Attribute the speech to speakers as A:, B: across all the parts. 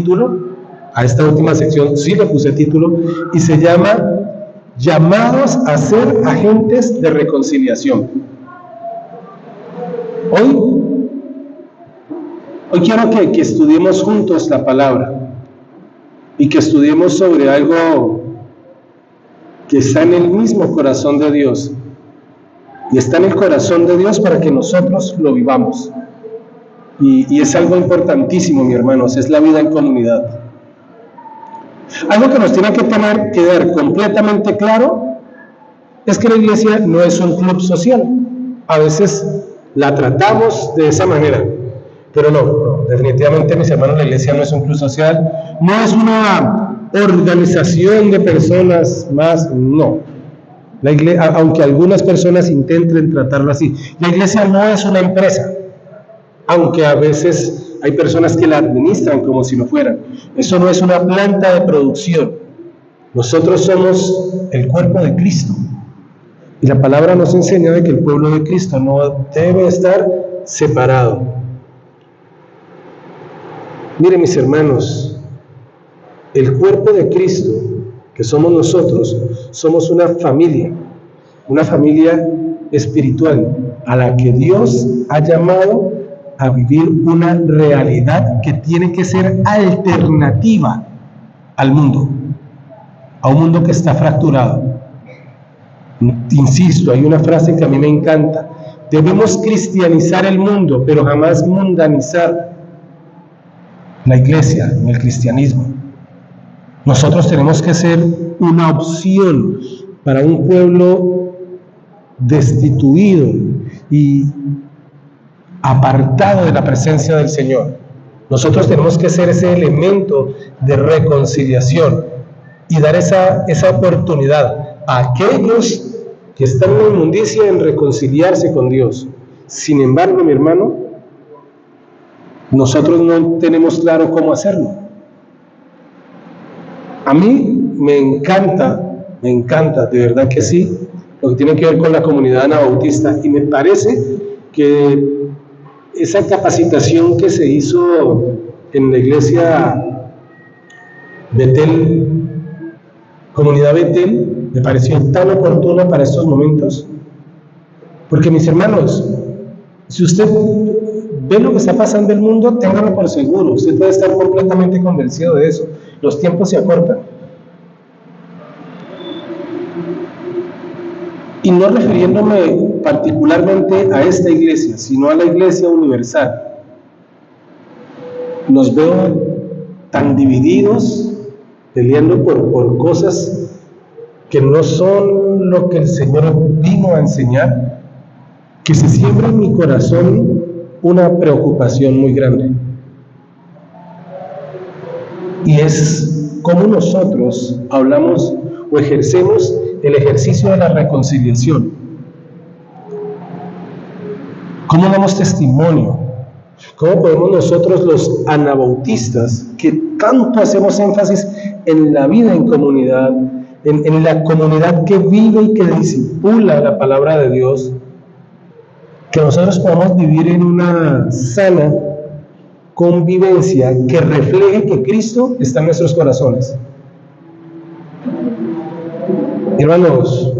A: título, a esta última sección sí le puse título, y se llama Llamados a ser agentes de reconciliación. Hoy quiero que estudiemos juntos la palabra y que estudiemos sobre algo que está en el mismo corazón de Dios y está en el corazón de Dios para que nosotros lo vivamos. Y es algo importantísimo, mis hermanos, es la vida en comunidad. Algo que nos tiene que quedar completamente claro es que la iglesia no es un club social. A veces la tratamos de esa manera, pero no, definitivamente, mis hermanos, la iglesia no es un club social, no es una organización de personas más, no. La iglesia, aunque algunas personas intenten tratarlo así, la iglesia no es una empresa, aunque a veces hay personas que la administran como si lo fueran. Eso no es una planta de producción. Nosotros somos el cuerpo de Cristo. Y la palabra nos enseña de que el pueblo de Cristo no debe estar separado. Miren, mis hermanos, el cuerpo de Cristo, que somos nosotros, somos una familia espiritual a la que Dios ha llamado a vivir una realidad que tiene que ser alternativa al mundo, a un mundo que está fracturado. Insisto, hay una frase que a mí me encanta: debemos cristianizar el mundo, pero jamás mundanizar la iglesia ni el cristianismo. Nosotros tenemos que ser una opción para un pueblo destituido y apartado de la presencia del Señor. Nosotros tenemos que ser ese elemento de reconciliación y dar esa oportunidad a aquellos que están en la inmundicia en reconciliarse con Dios. Sin embargo, mi hermano, nosotros no tenemos claro cómo hacerlo. A mí me encanta, de verdad que sí, lo que tiene que ver con la comunidad anabautista, y me parece que esa capacitación que se hizo en la iglesia Betel, comunidad Betel, me pareció tan oportuna para estos momentos, porque, mis hermanos, si usted ve lo que está pasando en el mundo, téngalo por seguro, usted puede estar completamente convencido de eso. Los tiempos se acortan. Y no refiriéndome particularmente a esta iglesia, sino a la iglesia universal. Nos veo tan divididos, peleando por cosas que no son lo que el Señor vino a enseñar, que se siembra en mi corazón una preocupación muy grande. Y es cómo nosotros hablamos o ejercemos el ejercicio de la reconciliación. ¿Cómo damos testimonio? ¿Cómo podemos nosotros, los anabautistas, que tanto hacemos énfasis en la vida en comunidad, en la comunidad que vive y que discipula la palabra de Dios, que nosotros podamos vivir en una sana convivencia que refleje que Cristo está en nuestros corazones? Hermanos,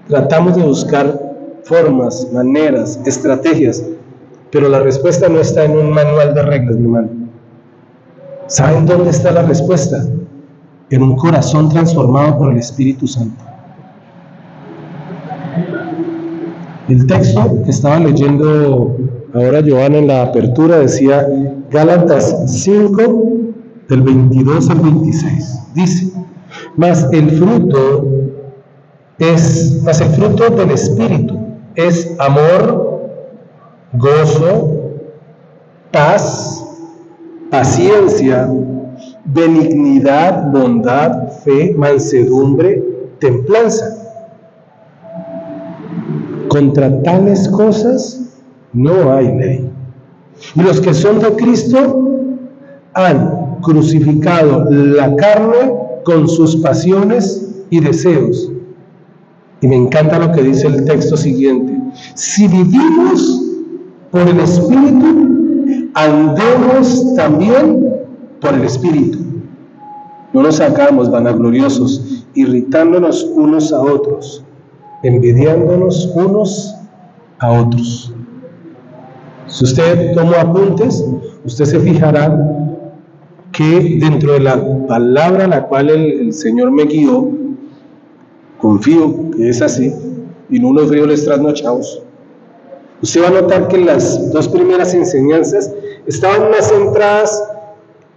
A: tratamos de buscar formas, maneras, estrategias, pero la respuesta no está en un manual de reglas, mi hermano. ¿Saben dónde está la respuesta? En un corazón transformado por el Espíritu Santo. El texto que estaba leyendo ahora Giovanna en la apertura decía Gálatas 5, del 22 al 26. Dice: Mas el fruto del Espíritu es amor, gozo, paz, paciencia, benignidad, bondad, fe, mansedumbre, templanza. Contra tales cosas no hay ley. Y los que son de Cristo han crucificado la carne con sus pasiones y deseos. Y me encanta lo que dice el texto siguiente: si vivimos por el Espíritu, andemos también por el Espíritu. No nos hagamos vanagloriosos, irritándonos unos a otros, envidiándonos unos a otros. Si usted toma apuntes, usted se fijará que dentro de la palabra a la cual el Señor me guió, confío que es así, y no unos frijoles trasnochados, usted va a notar que las dos primeras enseñanzas estaban más centradas.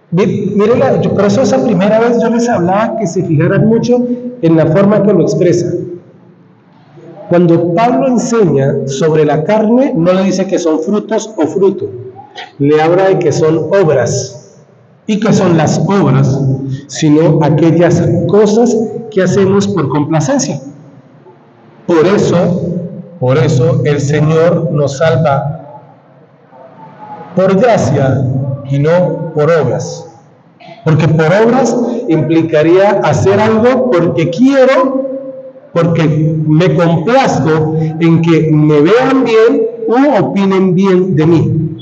A: Mírenla, por eso esa primera vez yo les hablaba que se fijaran mucho en la forma que lo expresa. Cuando Pablo enseña sobre la carne, no le dice que son frutos o fruto, le habla de que son obras. ¿Y qué son las obras? Sino aquellas cosas que hacemos por complacencia. Por eso el Señor nos salva por gracia y no por obras. Porque por obras implicaría hacer algo porque quiero, porque me complazco en que me vean bien o opinen bien de mí.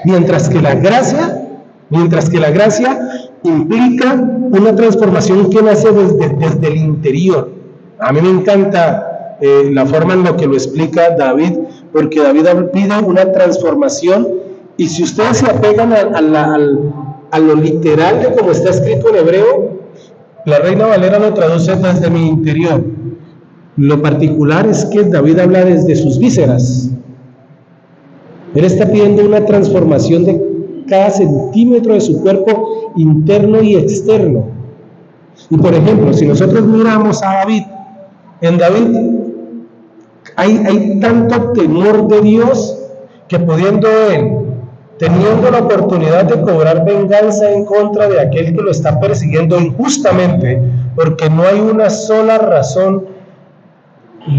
A: Mientras que la gracia implica una transformación que nace desde el interior. A mí me encanta la forma en la que lo explica David, porque David pide una transformación, y si ustedes se apegan a lo literal de como está escrito en hebreo, la Reina Valera lo traduce desde mi interior. Lo particular es que David habla desde sus vísceras. Él está pidiendo una transformación de cada centímetro de su cuerpo interno y externo. Y por ejemplo, si nosotros miramos a David, en David hay tanto temor de Dios que pudiendo él, teniendo la oportunidad de cobrar venganza en contra de aquel que lo está persiguiendo injustamente, porque no hay una sola razón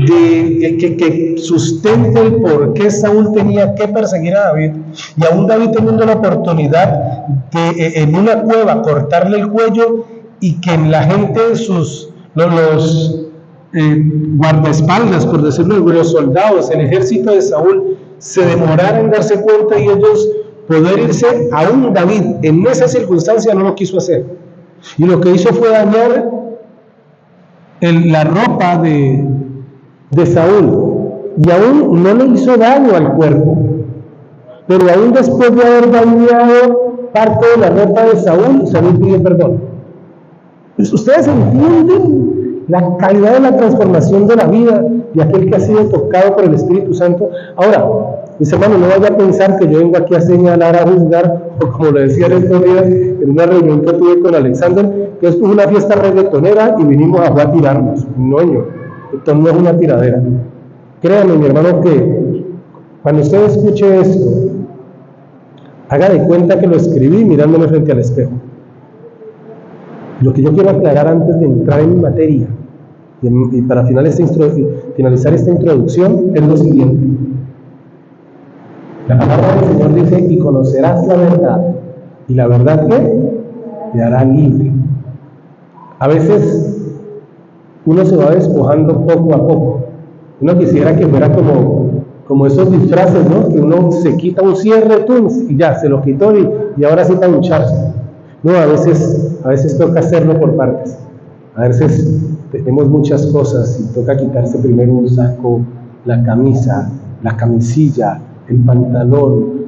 A: que sustente el por qué Saúl tenía que perseguir a David, y aún David teniendo la oportunidad de en una cueva cortarle el cuello, y que la gente, los guardaespaldas, por decirlo, los soldados, el ejército de Saúl, se demorara en darse cuenta y ellos poder irse, aún David en esa circunstancia no lo quiso hacer, y lo que hizo fue dañar la ropa de Saúl, y aún no le hizo daño al cuerpo, pero aún después de haber dañado parte de la ropa de Saúl pidió perdón. Pues ustedes entienden la calidad de la transformación de la vida de aquel que ha sido tocado por el Espíritu Santo. Ahora, mis hermanos, no vaya a pensar que yo vengo aquí a señalar, a juzgar, o como lo decía el otro día en una reunión que tuve con Alexander, que esto es una fiesta reggaetonera y vinimos a tirarnos. No, esto no es una tiradera. Créanme, mi hermano, que cuando usted escuche esto, haga de cuenta que lo escribí mirándome frente al espejo. Lo que yo quiero aclarar antes de entrar en materia y para finalizar esta introducción es lo siguiente. La palabra del Señor dice: y conocerás la verdad, y la verdad ¿qué? Te hará libre. A veces uno se va despojando poco a poco. Uno quisiera que fuera como esos disfraces, ¿no? Que uno se quita un cierre, y ya, se lo quitó y ahora sí para ducharse. No, a veces toca hacerlo por partes. A veces tenemos muchas cosas y toca quitarse primero un saco, la camisa, la camisilla, el pantalón.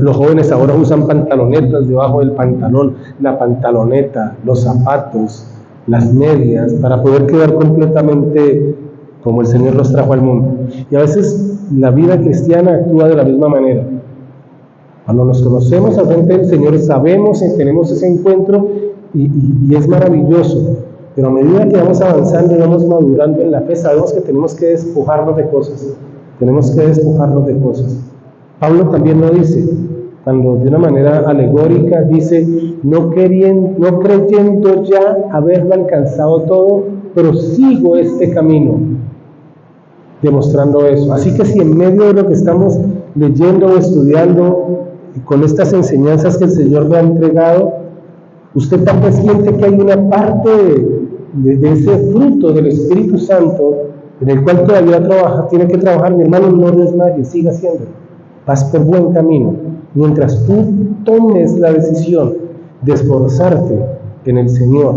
A: Los jóvenes ahora usan pantalonetas debajo del pantalón, la pantaloneta, los zapatos, las medias, para poder quedar completamente como el Señor los trajo al mundo. Y a veces la vida cristiana actúa de la misma manera. Cuando nos conocemos al frente del Señor, sabemos y tenemos ese encuentro y es maravilloso. Pero a medida que vamos avanzando y vamos madurando en la fe, sabemos que tenemos que despojarnos de cosas. Pablo también lo dice, cuando de una manera alegórica dice: no creyendo ya haberlo alcanzado todo, pero sigo este camino, demostrando eso. Así que si en medio de lo que estamos leyendo o estudiando, con estas enseñanzas que el Señor me ha entregado, usted tal vez siente que hay una parte de ese fruto del Espíritu Santo en el cual todavía tiene que trabajar, mi hermano, no desmayes, siga haciéndolo. Vas por buen camino. Mientras tú tomes la decisión de esforzarte en el Señor,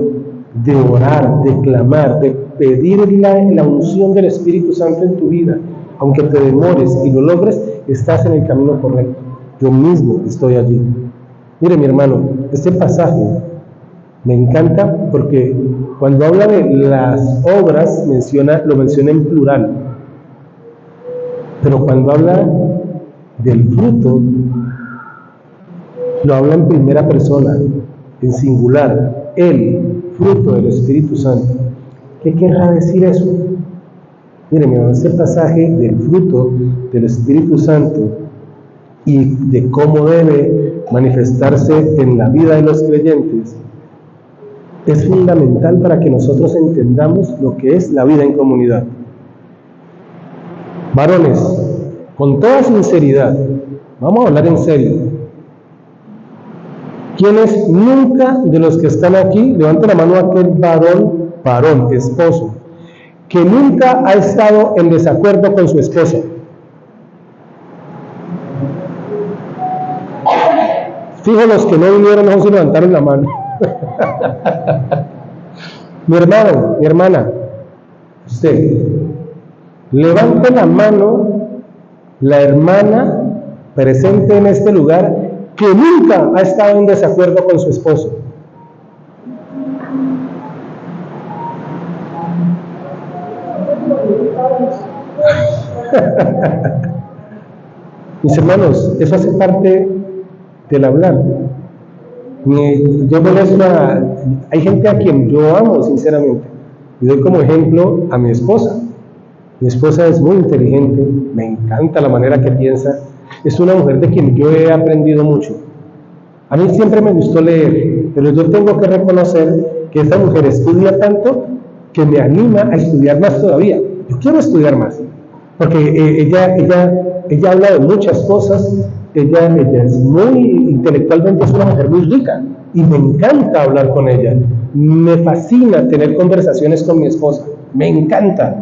A: de orar, de clamar, de pedir la unción del Espíritu Santo en tu vida, aunque te demores y lo logres, estás en el camino correcto. Yo mismo estoy allí. Mire, mi hermano, este pasaje me encanta porque cuando habla de las obras lo menciona en plural, pero cuando habla del fruto lo habla en primera persona, en singular, el fruto del Espíritu Santo. ¿Qué querrá decir eso? Miren, este pasaje del fruto del Espíritu Santo y de cómo debe manifestarse en la vida de los creyentes es fundamental para que nosotros entendamos lo que es la vida en comunidad. Varones, con toda sinceridad, vamos a hablar en serio. ¿Quiénes nunca de los que están aquí, levanten la mano a aquel varón, esposo, que nunca ha estado en desacuerdo con su esposa? Fijo, los que no vinieron no se levantaron la mano. Mi hermano, mi hermana, usted, levante la mano la hermana presente en este lugar que nunca ha estado en desacuerdo con su esposo. Mis hermanos, eso hace parte del hablar. Yo molesto hay gente a quien yo amo sinceramente, y doy como ejemplo a mi esposa. Mi esposa es muy inteligente, me encanta la manera que piensa, es una mujer de quien yo he aprendido mucho. A mí siempre me gustó leer, pero yo tengo que reconocer que esta mujer estudia tanto que me anima a estudiar más todavía. Yo quiero estudiar más, porque ella habla de muchas cosas, ella es muy, intelectualmente es una mujer muy rica, y me encanta hablar con ella. Me fascina tener conversaciones con mi esposa, me encanta.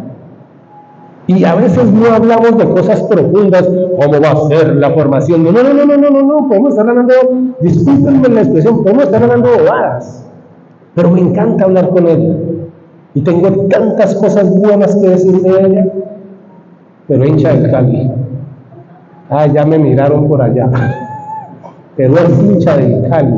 A: Y a veces no hablamos de cosas profundas, ¿cómo va a ser la formación? No, podemos estar hablando, discúlpenme la expresión, podemos estar hablando de bobadas, pero me encanta hablar con ella. Y tengo tantas cosas buenas que decir de ella, pero hincha del Cali. Ya me miraron por allá, pero es hincha del Cali.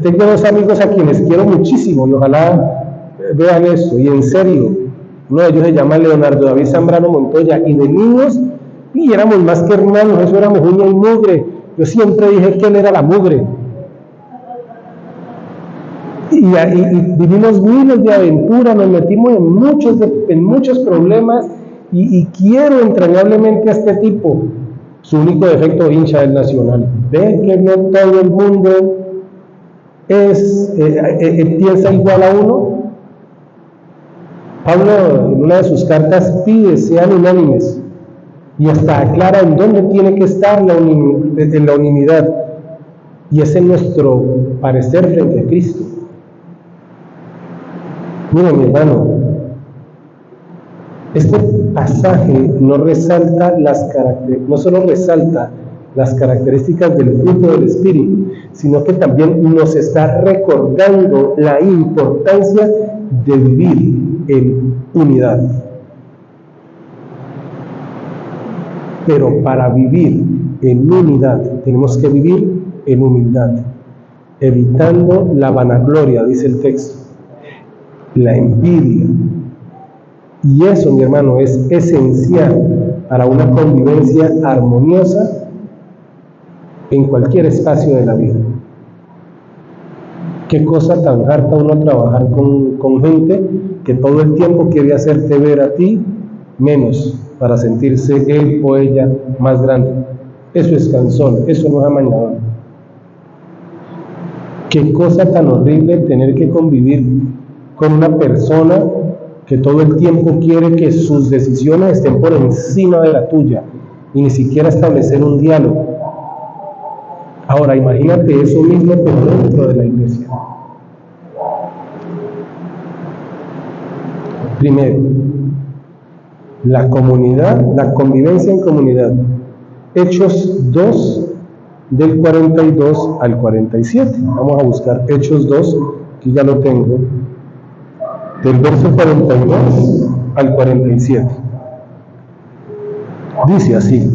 A: Tengo dos amigos a quienes quiero muchísimo y ojalá vean esto, y en serio, uno de ellos se llama Leonardo David Zambrano Montoya, y de niños, y éramos más que hermanos, eso éramos uña y mugre. Yo siempre dije que él era la mugre, y vivimos miles de aventuras, nos metimos en muchos problemas, y quiero entrañablemente a este tipo. Su único defecto, hincha del Nacional. Ve que no todo el mundo piensa igual a uno. Pablo en una de sus cartas pide sean unánimes y hasta aclara en dónde tiene que estar en la unidad, y es en nuestro parecer frente a Cristo. Mira, mi hermano, este pasaje no solo resalta las características del fruto del Espíritu, sino que también nos está recordando la importancia de vivir en unidad. Pero para vivir en unidad tenemos que vivir en humildad, evitando la vanagloria, dice el texto, la envidia. Y eso, mi hermano, es esencial para una convivencia armoniosa en cualquier espacio de la vida. Qué cosa tan harta uno trabajar con gente que todo el tiempo quiere hacerte ver a ti menos para sentirse él o ella más grande. Eso es cansón, eso no es amañador. Qué cosa tan horrible tener que convivir con una persona que todo el tiempo quiere que sus decisiones estén por encima de la tuya y ni siquiera establecer un diálogo. Ahora, imagínate eso mismo pero dentro de la iglesia. Primero, la comunidad, la convivencia en comunidad. Hechos 2, del 42 al 47. Vamos a buscar Hechos 2, que ya lo tengo, del verso 42 al 47. Dice así: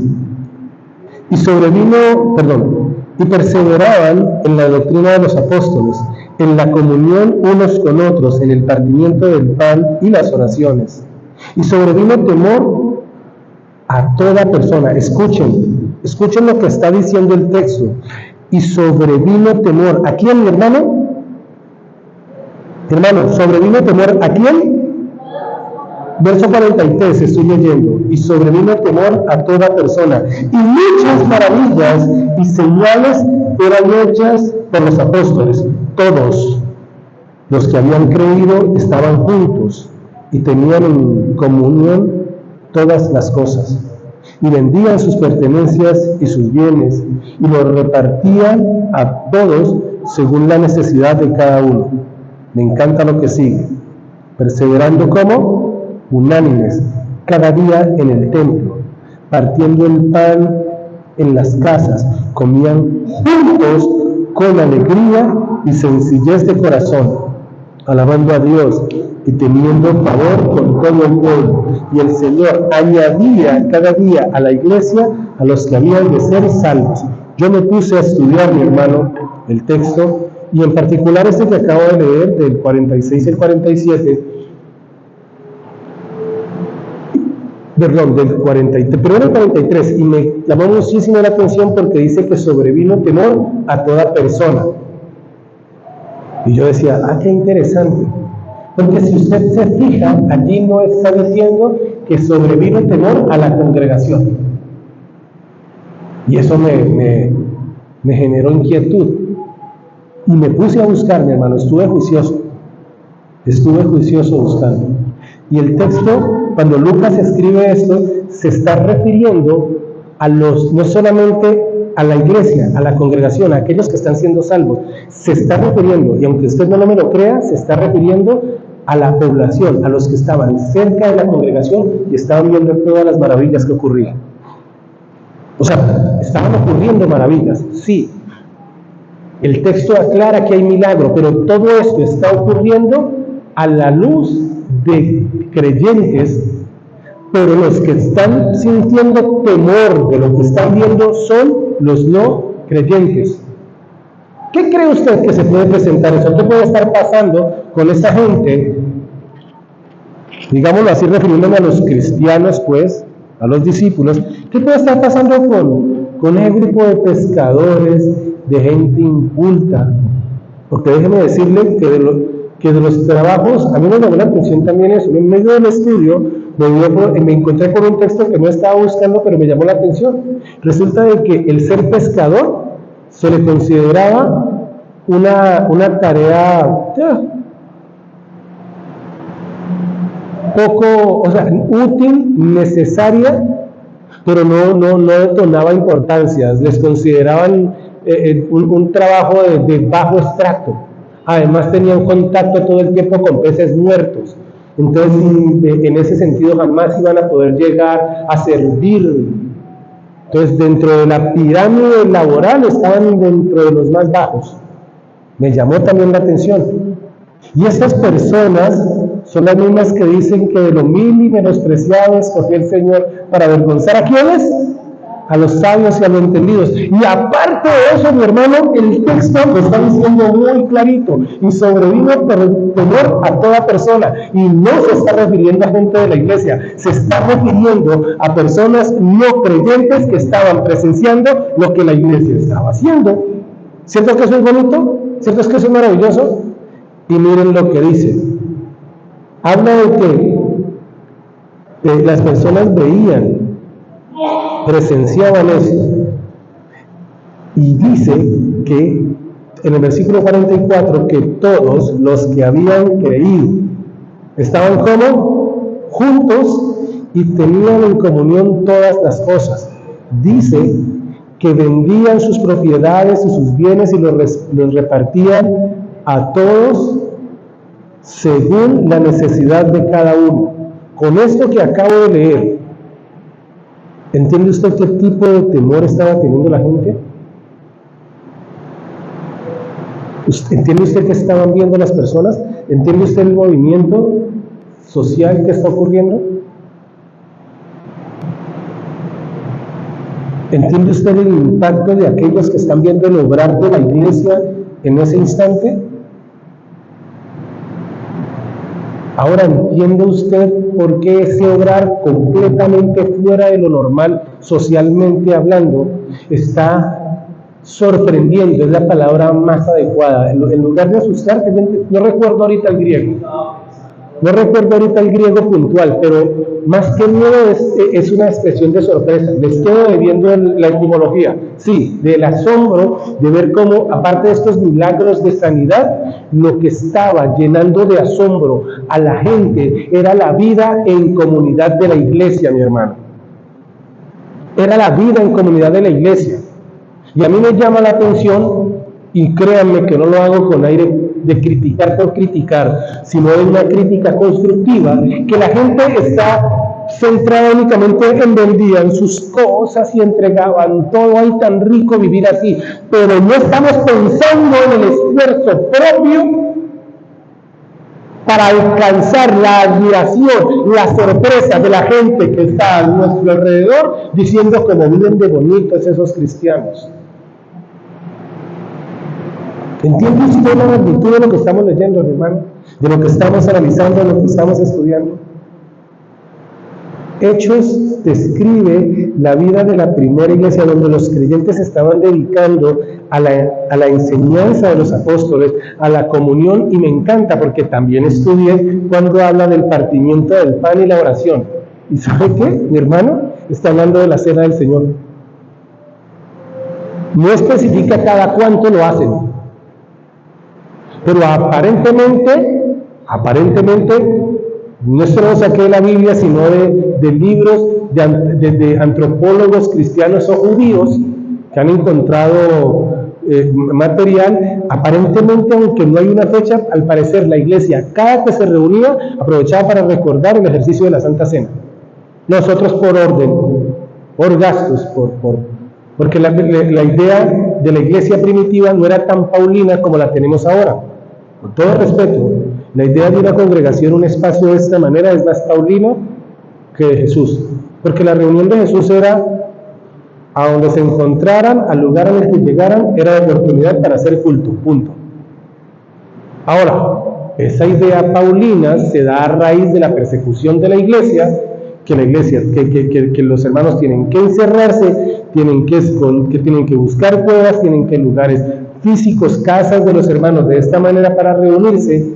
A: y perseveraban en la doctrina de los apóstoles, en la comunión unos con otros, en el partimiento del pan y las oraciones. Y sobrevino temor a toda persona. Escuchen lo que está diciendo el texto. Y sobrevino temor. ¿A quién, mi hermano? Hermano, sobrevino temor. ¿A quién? Verso 43, estoy leyendo. Y sobrevino temor a toda persona. Y muchas maravillas y señales eran hechas por los apóstoles. Todos los que habían creído estaban juntos y tenían en comunión todas las cosas. Y vendían sus pertenencias y sus bienes y los repartían a todos según la necesidad de cada uno. Me encanta lo que sigue. Perseverando como unánimes cada día en el templo, partiendo el pan en las casas, comían juntos con alegría y sencillez de corazón, alabando a Dios y teniendo favor con todo el pueblo. Y el Señor añadía cada día a la iglesia a los que habían de ser salvos. Yo me puse a estudiar, mi hermano, el texto, y en particular este que acabo de leer, del 46 al 47, perdón, del 43, primero el 43, y me llamó muchísimo la atención porque dice que sobrevino temor a toda persona. Y yo decía, qué interesante. Porque si usted se fija, allí no está diciendo que sobrevino temor a la congregación. Y eso me generó inquietud. Y me puse a buscar, mi hermano, estuve juicioso buscando. Y el texto, cuando Lucas escribe esto, se está refiriendo a no solamente a la iglesia, a la congregación, a aquellos que están siendo salvos. Se está refiriendo, y aunque usted no me lo crea, se está refiriendo a la población, a los que estaban cerca de la congregación y estaban viendo todas las maravillas que ocurrían. O sea, estaban ocurriendo maravillas, sí. El texto aclara que hay milagro, pero todo esto está ocurriendo a la luz de creyentes, pero los que están sintiendo temor de lo que están viendo son los no creyentes. ¿Qué cree usted que se puede presentar eso? ¿Qué puede estar pasando con esa gente? Digámoslo así, refiriéndome a los cristianos, pues, a los discípulos. ¿Qué puede estar pasando con ese grupo de pescadores, de gente inculta? Porque déjeme decirle que de los trabajos, a mí me llamó la atención también eso. En medio del estudio me encontré con un texto que no estaba buscando, pero me llamó la atención. Resulta de que el ser pescador se le consideraba una tarea poco, útil, necesaria, pero no detonaba importancia. Les consideraban un trabajo de bajo extracto. Además tenían contacto todo el tiempo con peces muertos. Entonces, en ese sentido, jamás iban a poder llegar a servir. Entonces, dentro de la pirámide laboral estaban dentro de los más bajos. Me llamó también la atención. Y estas personas son las mismas que dicen que de lo vil y menospreciado escogió el Señor para avergonzar ¿a quiénes? A los sabios y a los entendidos. Y aparte de eso, mi hermano, el texto lo está diciendo muy clarito. Y sobrevino temor a toda persona. Y no se está refiriendo a gente de la iglesia, se está refiriendo a personas no creyentes que estaban presenciando lo que la iglesia estaba haciendo. ¿Cierto que eso es bonito? ¿Cierto que eso es maravilloso? Y miren lo que dice. Habla de que las personas veían, presenciaban eso, y dice que en el versículo 44 que todos los que habían creído estaban como juntos y tenían en comunión todas las cosas. Dice que vendían sus propiedades y sus bienes y los repartían a todos según la necesidad de cada uno. Con esto que acabo de leer, ¿entiende usted qué tipo de temor estaba teniendo la gente? ¿Entiende usted qué estaban viendo las personas? ¿Entiende usted el movimiento social que está ocurriendo? ¿Entiende usted el impacto de aquellos que están viendo el obrar de la iglesia en ese instante? Ahora entiende usted por qué ese obrar completamente fuera de lo normal, socialmente hablando, está sorprendiendo, es la palabra más adecuada. En lugar de asustar, no recuerdo ahorita el griego. No recuerdo ahorita el griego puntual, pero más que miedo es una expresión de sorpresa. Les quedo debiendo la etimología. Sí, del asombro de ver cómo, aparte de estos milagros de sanidad, lo que estaba llenando de asombro a la gente era la vida en comunidad de la iglesia, mi hermano. Era la vida en comunidad de la iglesia. Y a mí me llama la atención, y créanme que no lo hago con aire de criticar por criticar, sino de una crítica constructiva, que la gente está centrada únicamente en vendían sus cosas y entregaban todo. Ay, tan rico vivir así, pero no estamos pensando en el esfuerzo propio para alcanzar la admiración, la sorpresa de la gente que está a nuestro alrededor, diciendo cómo viven de bonitos esos cristianos. ¿Entiende usted la magnitud de lo que estamos leyendo, hermano? De lo que estamos analizando, de lo que estamos estudiando. Hechos describe la vida de la primera iglesia, donde los creyentes estaban dedicando a la enseñanza de los apóstoles, a la comunión, y me encanta porque también estudié cuando habla del partimiento del pan y la oración. ¿Y sabe qué, mi hermano? Está hablando de la cena del Señor. No especifica cada cuánto lo hacen. Pero aparentemente, no solo lo saqué de la Biblia, sino de libros de antropólogos cristianos o judíos que han encontrado material. Aparentemente, aunque no hay una fecha, al parecer la iglesia, cada que se reunía, aprovechaba para recordar el ejercicio de la Santa Cena. Nosotros por orden, por gastos, porque la idea de la iglesia primitiva no era tan paulina como la tenemos ahora. Con todo respeto, la idea de una congregación, un espacio de esta manera, es más paulino que de Jesús. Porque la reunión de Jesús era a donde se encontraran, al lugar en el que llegaran, era la oportunidad para hacer culto, punto. Ahora, esa idea paulina se da a raíz de la persecución de la iglesia, que los hermanos tienen que encerrarse, tienen que buscar cuevas, tienen que lugares físicos, casas de los hermanos de esta manera para reunirse.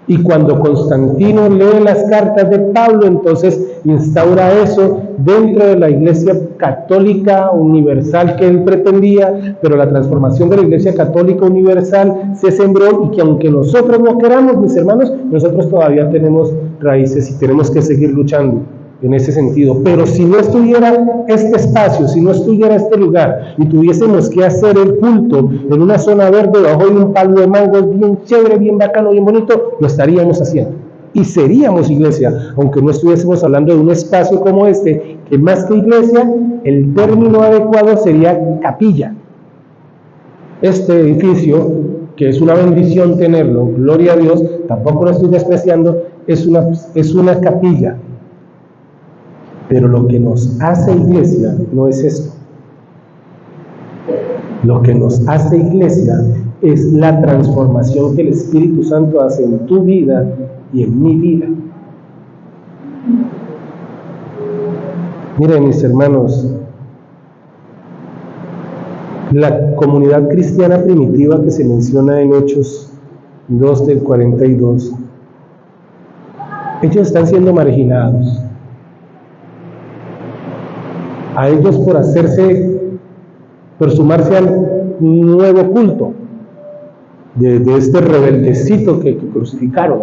A: Y cuando Constantino lee las cartas de Pablo, entonces instaura eso dentro de la iglesia católica universal que él pretendía, pero la transformación de la iglesia católica universal se sembró, y que aunque nosotros no queramos, mis hermanos, nosotros todavía tenemos raíces y tenemos que seguir luchando en ese sentido. Pero si no estuviera este espacio, si no estuviera este lugar, y tuviésemos que hacer el culto en una zona verde bajo de un palo de mangos bien chévere, bien bacano, bien bonito, lo estaríamos haciendo. Y seríamos iglesia, aunque no estuviésemos hablando de un espacio como este, que más que iglesia, el término adecuado sería capilla. Este edificio, que es una bendición tenerlo, gloria a Dios, tampoco lo estoy despreciando, es una capilla. Pero lo que nos hace iglesia no es esto. Lo que nos hace iglesia es la transformación que el Espíritu Santo hace en tu vida y en mi vida. Miren, mis hermanos, la comunidad cristiana primitiva que se menciona en Hechos 2 del 42, ellos están siendo marginados. A ellos por sumarse al nuevo culto de este rebeldecito que crucificaron,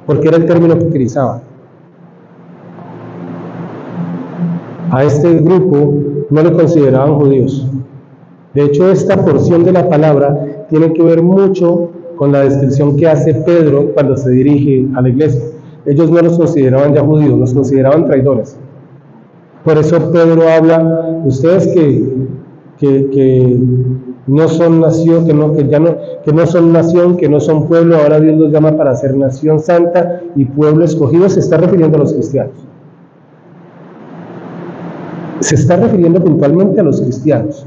A: porque era el término que utilizaban. A este grupo no le consideraban judíos. De hecho, esta porción de la palabra tiene que ver mucho con la descripción que hace Pedro cuando se dirige a la iglesia. ellos no los consideraban ya judíos, los consideraban traidores. Por eso Pedro habla, ustedes que no son nación, que no son nación, que no son pueblo, ahora Dios los llama para ser nación santa y pueblo escogido. Se está refiriendo a los cristianos. Se está refiriendo puntualmente a los cristianos.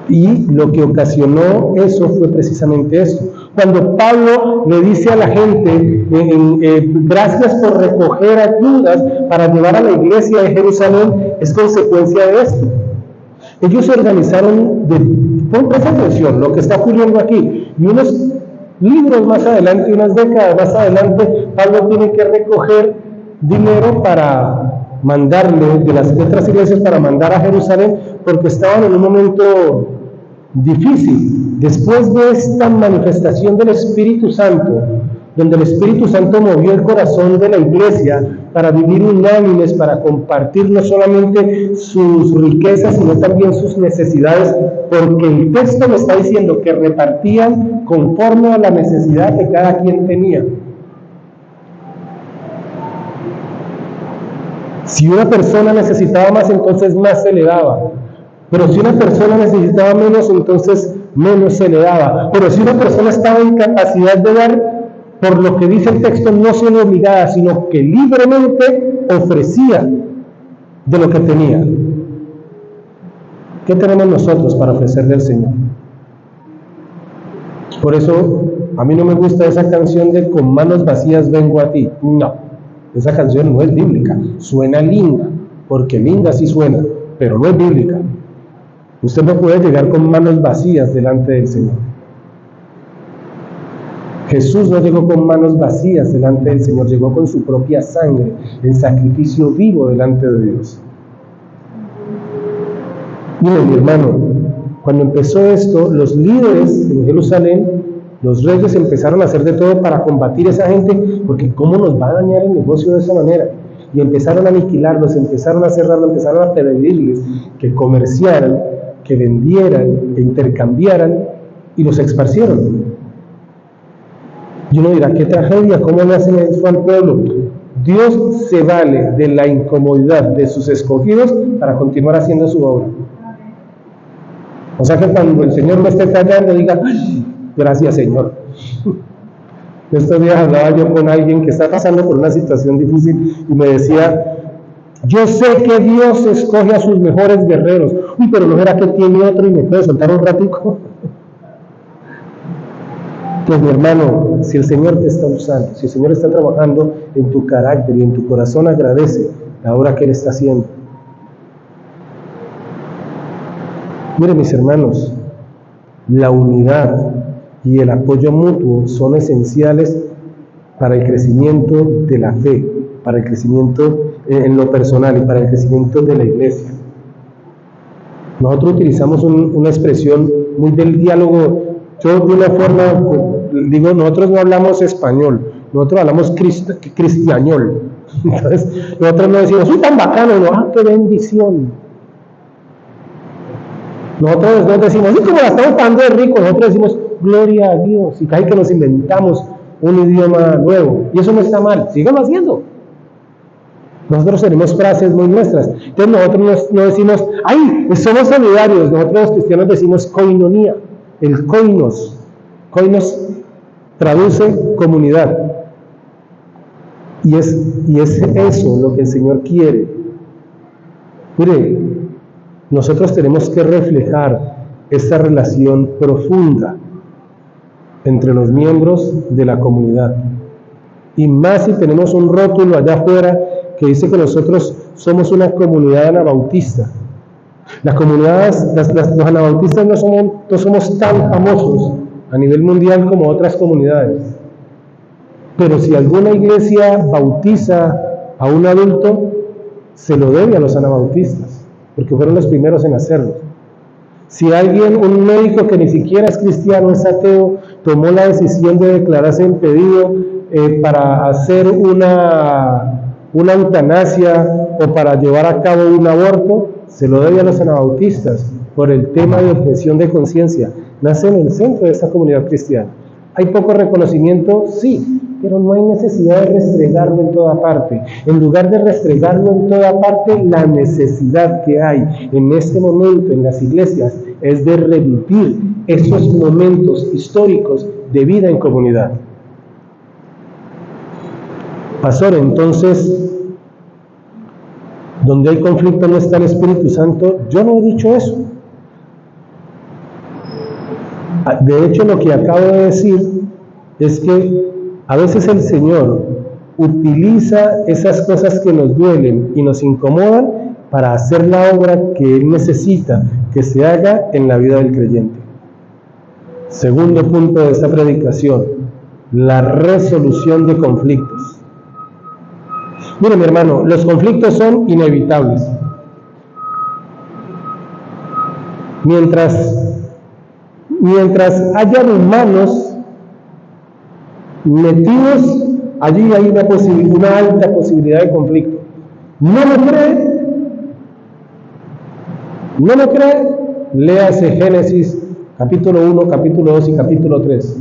A: Y lo que ocasionó eso fue precisamente esto. Cuando Pablo le dice a la gente, gracias por recoger ayudas para llevar a la iglesia de Jerusalén, es consecuencia de esto. Ellos se organizaron, presta atención, lo que está ocurriendo aquí, y unos libros más adelante, unas décadas más adelante, Pablo tiene que recoger dinero para mandarle de las otras iglesias para mandar a Jerusalén, porque estaban en un momento difícil. Después de esta manifestación del Espíritu Santo, donde el Espíritu Santo movió el corazón de la iglesia para vivir unánimes, para compartir no solamente sus riquezas, sino también sus necesidades, porque el texto me está diciendo que repartían conforme a la necesidad que cada quien tenía. Si una persona necesitaba más, entonces más se le daba. Pero si una persona necesitaba menos, entonces menos se le daba. Pero si una persona estaba en capacidad de dar, por lo que dice el texto, no siendo obligada, sino que libremente ofrecía de lo que tenía. ¿Qué tenemos nosotros para ofrecerle al Señor? Por eso, a mí no me gusta esa canción de con manos vacías vengo a ti. No, esa canción no es bíblica. Suena linda, porque linda sí suena, pero no es bíblica. Usted no puede llegar con manos vacías delante del Señor. Jesús no llegó con manos vacías delante del Señor, llegó con su propia sangre, en sacrificio vivo delante de Dios. Mire, mi hermano, cuando empezó esto, los líderes en Jerusalén, los reyes empezaron a hacer de todo para combatir a esa gente, porque ¿cómo nos va a dañar el negocio de esa manera? Y empezaron a aniquilarlos, empezaron a cerrarlos, empezaron a pedirles que comerciaran, que vendieran, que intercambiaran, y los esparcieron. Y uno dirá, qué tragedia, ¿cómo le hacen eso al pueblo? Dios se vale de la incomodidad de sus escogidos para continuar haciendo su obra. O sea que cuando el Señor lo esté callando, diga, gracias Señor. Estos días hablaba yo con alguien que está pasando por una situación difícil y me decía, yo sé que Dios escoge a sus mejores guerreros. Uy, pero no será que tiene otro y me puede soltar un ratico. Pues mi hermano, si el Señor te está usando, si el Señor está trabajando en tu carácter y en tu corazón, agradece la obra que Él está haciendo. Miren mis hermanos, la unidad y el apoyo mutuo son esenciales para el crecimiento de la fe, para el crecimiento en lo personal y para el crecimiento de la iglesia. Nosotros utilizamos una expresión muy del diálogo. Yo de una forma, digo, nosotros no hablamos español, nosotros hablamos cristiañol. Entonces, nosotros no decimos, ¡uy, tan bacano! No, ¡qué bendición! Nosotros no decimos, ¡uy, como la estamos pagando de rico! Nosotros decimos, ¡gloria a Dios! Y casi que nos inventamos un idioma nuevo. Y eso no está mal, síganlo haciendo. Nosotros tenemos frases muy nuestras. Entonces, nosotros no decimos, ¡ay, somos solidarios! Nosotros los cristianos decimos koinonía. El koinos traduce comunidad. Y es eso lo que el Señor quiere. Mire, nosotros tenemos que reflejar esta relación profunda entre los miembros de la comunidad. Y más si tenemos un rótulo allá afuera que dice que nosotros somos una comunidad anabautista. La comunidad, los anabautistas no somos tan famosos a nivel mundial como otras comunidades. Pero si alguna iglesia bautiza a un adulto, se lo debe a los anabautistas, porque fueron los primeros en hacerlo. Si un médico que ni siquiera es cristiano, es ateo, tomó la decisión de declararse impedido para hacer una eutanasia o para llevar a cabo un aborto, se lo debe a los anabautistas por el tema de objeción de conciencia. Nace en el centro de esta comunidad cristiana. ¿Hay poco reconocimiento? Sí, pero no hay necesidad de restregarlo en toda parte. En lugar de restregarlo en toda parte, la necesidad que hay en este momento en las iglesias es de revivir esos momentos históricos de vida en comunidad. Pastor, entonces, donde hay conflicto no está el Espíritu Santo. Yo no he dicho eso. De hecho, lo que acabo de decir es que a veces el Señor utiliza esas cosas que nos duelen y nos incomodan para hacer la obra que Él necesita que se haga en la vida del creyente. Segundo punto de esta predicación, la resolución de conflictos. Mire, mi hermano, los conflictos son inevitables. Mientras hayan humanos metidos, allí hay una alta posibilidad de conflicto. ¿No lo cree? ¿No lo cree? Léase Génesis capítulo 1, capítulo 2 y capítulo 3.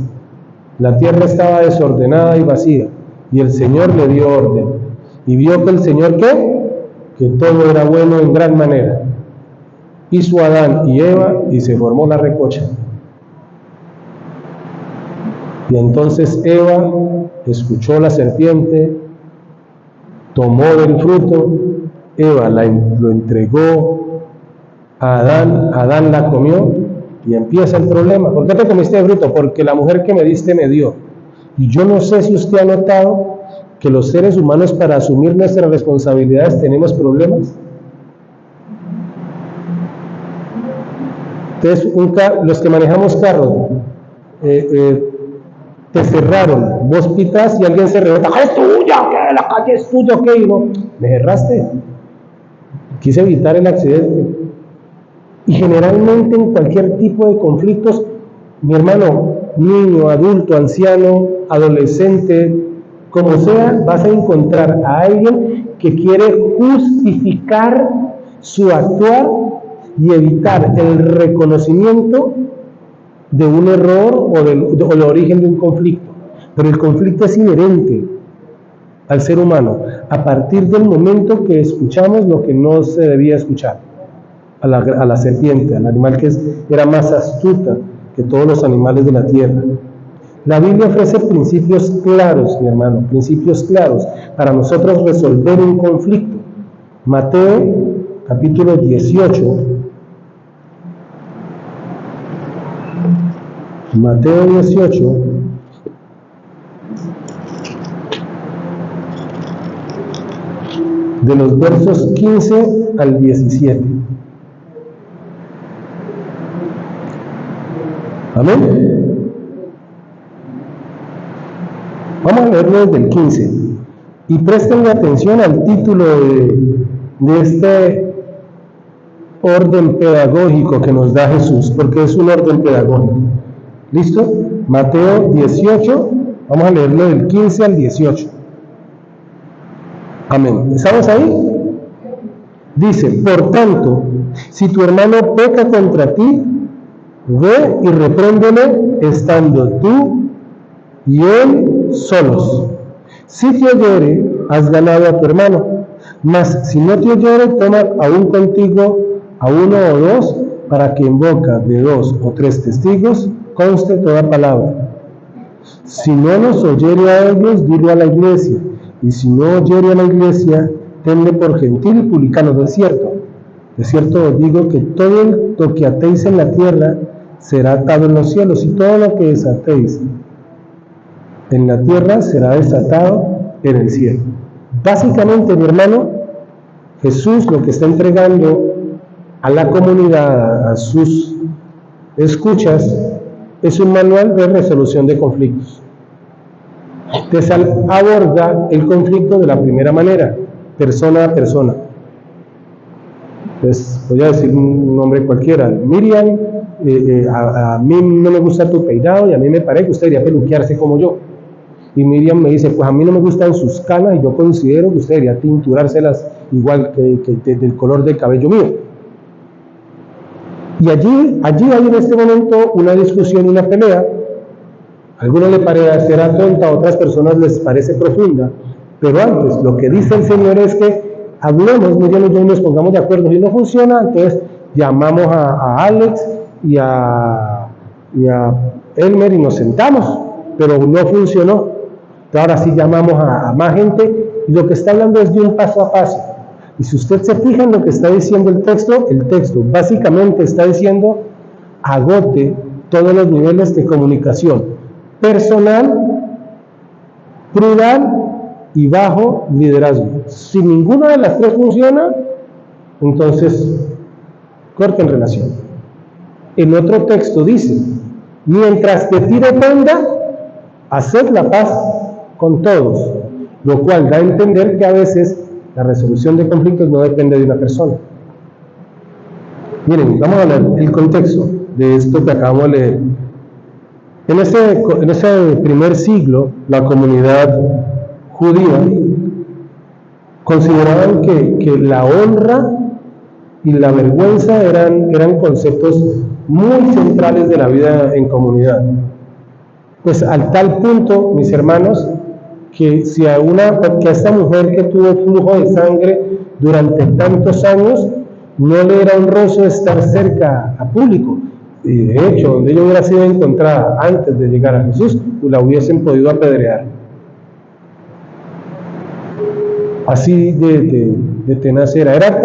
A: La tierra estaba desordenada y vacía, y el Señor le dio orden. Y vio que el Señor, ¿qué? Que todo era bueno en gran manera. Hizo Adán y Eva y se formó la recocha. Y entonces Eva escuchó la serpiente, tomó del fruto, Eva lo entregó a Adán la comió y empieza el problema. ¿Por qué te comiste el fruto? Porque la mujer que me diste me dio. Y yo no sé si usted ha notado que los seres humanos para asumir nuestras responsabilidades tenemos problemas. Entonces, los que manejamos carros, te cerraron, vos pitas y alguien se rebota, ¡la calle es tuya! ¿Qué? ¿La calle es tuya? ¿Qué? Y no, me cerraste. Quise evitar el accidente. Y generalmente en cualquier tipo de conflictos, mi hermano, niño, adulto, anciano, adolescente, como sea, vas a encontrar a alguien que quiere justificar su actuar y evitar el reconocimiento de un error o el origen de un conflicto. Pero el conflicto es inherente al ser humano a partir del momento que escuchamos lo que no se debía escuchar. A la serpiente, al animal que era más astuta que todos los animales de la tierra. La Biblia ofrece principios claros, mi hermano, principios claros para nosotros resolver un conflicto. Mateo capítulo 18. Mateo 18. De los versos 15 al 17. Amén. Vamos a leerlo desde el 15 y presten atención al título de este orden pedagógico que nos da Jesús, porque es un orden pedagógico. ¿Listo? Mateo 18, vamos a leerlo del 15 al 18. Amén. ¿Estamos ahí? Dice, por tanto, si tu hermano peca contra ti, ve y repréndele estando tú y él solos. Si te oyere, has ganado a tu hermano. Mas si no te oyere, toma aún contigo a uno o dos, para que en boca de 2 o 3 testigos conste toda palabra. Si no nos oyere a ellos, dilo a la iglesia. Y si no oyere a la iglesia, tenle por gentil y publicano. De cierto os digo que todo lo que atéis en la tierra será atado en los cielos, y todo lo que desatéis en la tierra será desatado en el cielo. Básicamente, mi hermano, Jesús lo que está entregando a la comunidad, a sus escuchas, es un manual de resolución de conflictos. Entonces aborda el conflicto de la primera manera, persona a persona. Entonces voy a decir un nombre cualquiera. Miriam, a mí no me gusta tu peinado y a mí me parece que usted debería peluquearse como yo. Y Miriam me dice, pues a mí no me gustan sus canas y yo considero que usted debería tinturárselas igual que del color del cabello mío. Y allí hay en este momento una discusión y una pelea. A algunos les parecerá tonta, a otras personas les parece profunda, pero antes lo que dice el Señor es que hablemos, Miriam y yo, nos pongamos de acuerdo. Si no funciona, entonces llamamos a Alex y a Elmer y nos sentamos, pero no funcionó. Ahora sí llamamos a más gente, y lo que está hablando es de un paso a paso. Y si usted se fija en lo que está diciendo el texto básicamente está diciendo: agote todos los niveles de comunicación: personal, plural y bajo liderazgo. Si ninguna de las tres funciona, entonces corten relación. En otro texto dice: mientras que tire tenda, haced la paz con todos, lo cual da a entender que a veces la resolución de conflictos no depende de una persona. Miren, vamos a leer el contexto de esto que acabamos de leer. En ese primer siglo, la comunidad judía consideraban que la honra y la vergüenza eran conceptos muy centrales de la vida en comunidad. Pues al tal punto, mis hermanos, que si a esta mujer que tuvo flujo de sangre durante tantos años, no le era honroso estar cerca a público. Y de hecho, donde ella hubiera sido encontrada antes de llegar a Jesús, pues la hubiesen podido apedrear. Así de tenaz era. Era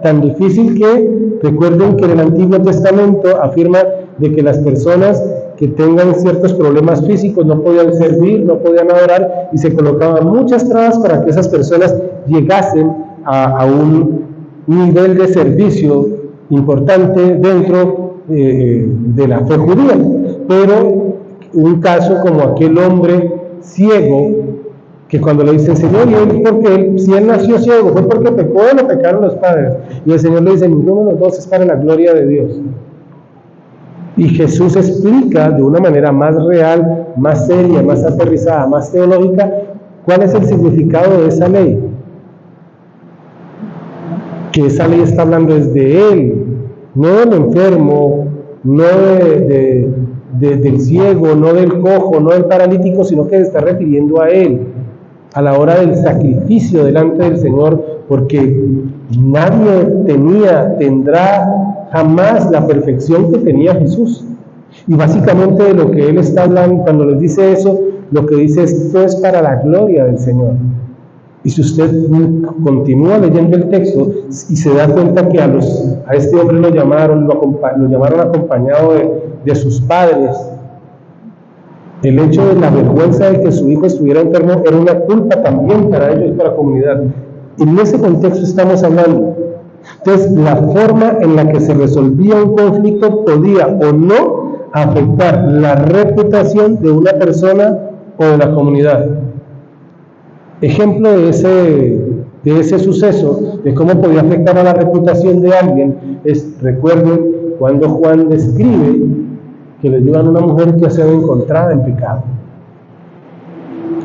A: tan difícil que, recuerden que en el Antiguo Testamento afirma de que las personas que tengan ciertos problemas físicos no podían servir, no podían adorar, y se colocaban muchas trabas para que esas personas llegasen a un nivel de servicio importante dentro de la fe judía. Pero un caso como aquel hombre ciego, que cuando le dice: Señor, ¿y él por qué? Si él nació ciego, ¿fue porque pecó o no pecaron los padres? Y el Señor le dice: ninguno de los dos es para la gloria de Dios. Y Jesús explica de una manera más real, más seria, más aterrizada, más teológica, cuál es el significado de esa ley. Que esa ley está hablando desde Él, no del enfermo, no del ciego, no del cojo, no del paralítico, sino que se está refiriendo a Él, a la hora del sacrificio delante del Señor, porque nadie tendrá jamás la perfección que tenía Jesús. Y básicamente de lo que Él está hablando, cuando les dice eso, lo que dice es: esto es para la gloria del Señor. Y si usted continúa leyendo el texto y se da cuenta que a este hombre lo llamaron acompañado de sus padres, el hecho de la vergüenza de que su hijo estuviera enfermo era una culpa también para ellos y para la comunidad. En ese contexto estamos hablando. Entonces, la forma en la que se resolvía un conflicto podía o no afectar la reputación de una persona o de la comunidad. Ejemplo de ese suceso, de cómo podía afectar a la reputación de alguien, recuerden cuando Juan describe que le llevan a una mujer que ha sido encontrada en pecado.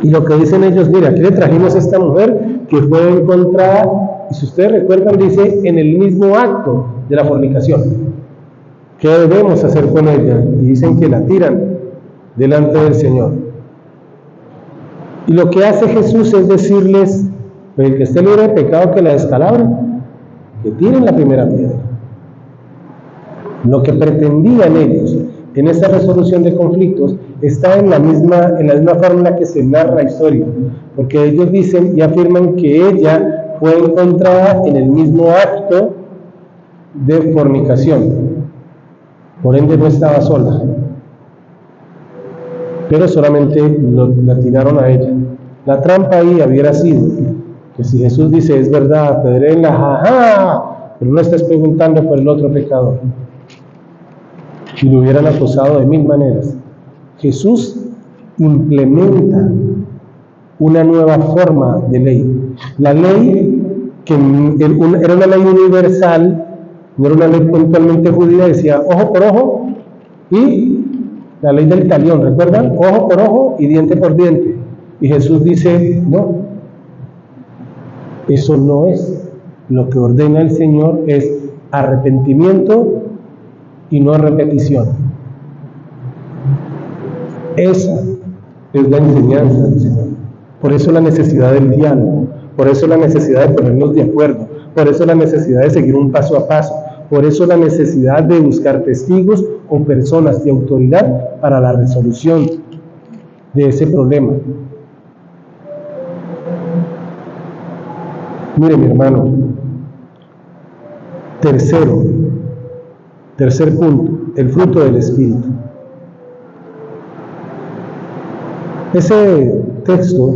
A: Y lo que dicen ellos: mira, aquí le trajimos a esta mujer que fue encontrada, y si ustedes recuerdan, dice, en el mismo acto de la fornicación. ¿Qué debemos hacer con ella? Y dicen que la tiran delante del Señor. Y lo que hace Jesús es decirles: el que esté libre de pecado, que la descalabre, que tiren la primera piedra. Lo que pretendían ellos en esa resolución de conflictos está en la misma forma en la que se narra la historia, porque ellos dicen y afirman que ella fue encontrada en el mismo acto de fornicación, por ende no estaba sola, pero solamente la tiraron a ella. La trampa ahí hubiera sido que si Jesús dice: es verdad, apedréenla, jaja, pero no estés preguntando por el otro pecador, y lo hubieran acusado de mil maneras. Jesús implementa una nueva forma de ley. La ley, que era una ley universal, no era una ley puntualmente judía, decía ojo por ojo, y la ley del talión, ¿recuerdan? Ojo por ojo y diente por diente. Y Jesús dice: no, eso no es. Lo que ordena el Señor es arrepentimiento y no repetición. Esa es la enseñanza del Señor. Por eso la necesidad del diálogo, por eso la necesidad de ponernos de acuerdo, por eso la necesidad de seguir un paso a paso, por eso la necesidad de buscar testigos o personas de autoridad para la resolución de ese problema. Mire, mi hermano, tercer punto, el fruto del Espíritu. Ese texto,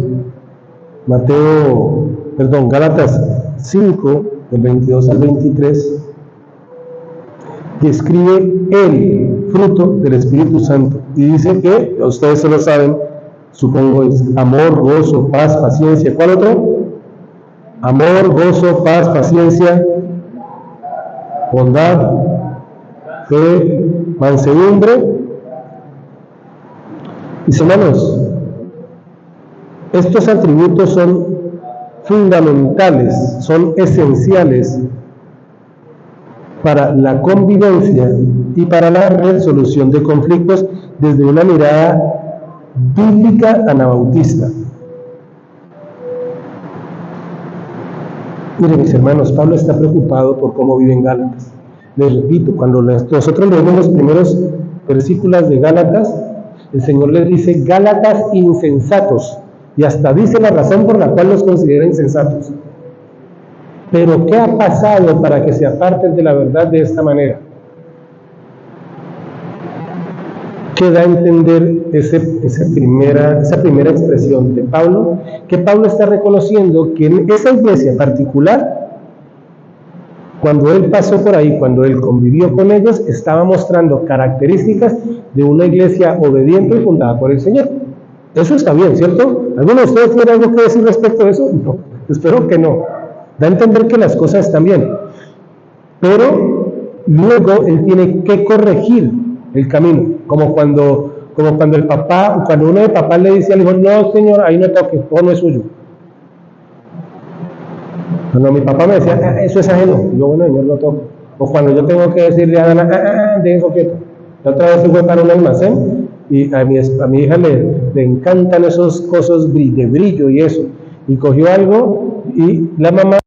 A: Gálatas 5, del 22 al 23, describe el fruto del Espíritu Santo y dice que, ustedes se lo saben, supongo, es amor, gozo, paz, paciencia. ¿Cuál otro? Amor, gozo, paz, paciencia, bondad, fe, mansedumbre. Mis hermanos, estos atributos son fundamentales, son esenciales para la convivencia y para la resolución de conflictos desde una mirada bíblica anabautista. Miren, mis hermanos, Pablo está preocupado por cómo viven Gálatas. Les repito, cuando nosotros leemos los primeros versículos de Gálatas, el Señor les dice Gálatas insensatos, y hasta dice la razón por la cual los considera insensatos. Pero ¿qué ha pasado para que se aparten de la verdad de esta manera? ¿Qué da a entender esa primera expresión de Pablo? Que Pablo está reconociendo que en esa iglesia particular, cuando él pasó por ahí, cuando él convivió con ellos, estaba mostrando características de una iglesia obediente y fundada por el Señor. Eso está bien, ¿cierto? ¿Alguno de ustedes tiene algo que decir respecto a eso? No, espero que no. Da a entender que las cosas están bien. Pero luego él tiene que corregir el camino, como cuando uno de papá le dice al hijo, no señor, ahí no toque, todo no es suyo. Cuando mi papá me decía, eso es ajeno, y yo, bueno, señor, no toco. O cuando yo tengo que decirle a Ana, de eso quieto. La otra vez se fue para un almacén, y a mi hija le encantan esos cosas de brillo y eso, y cogió algo, y la mamá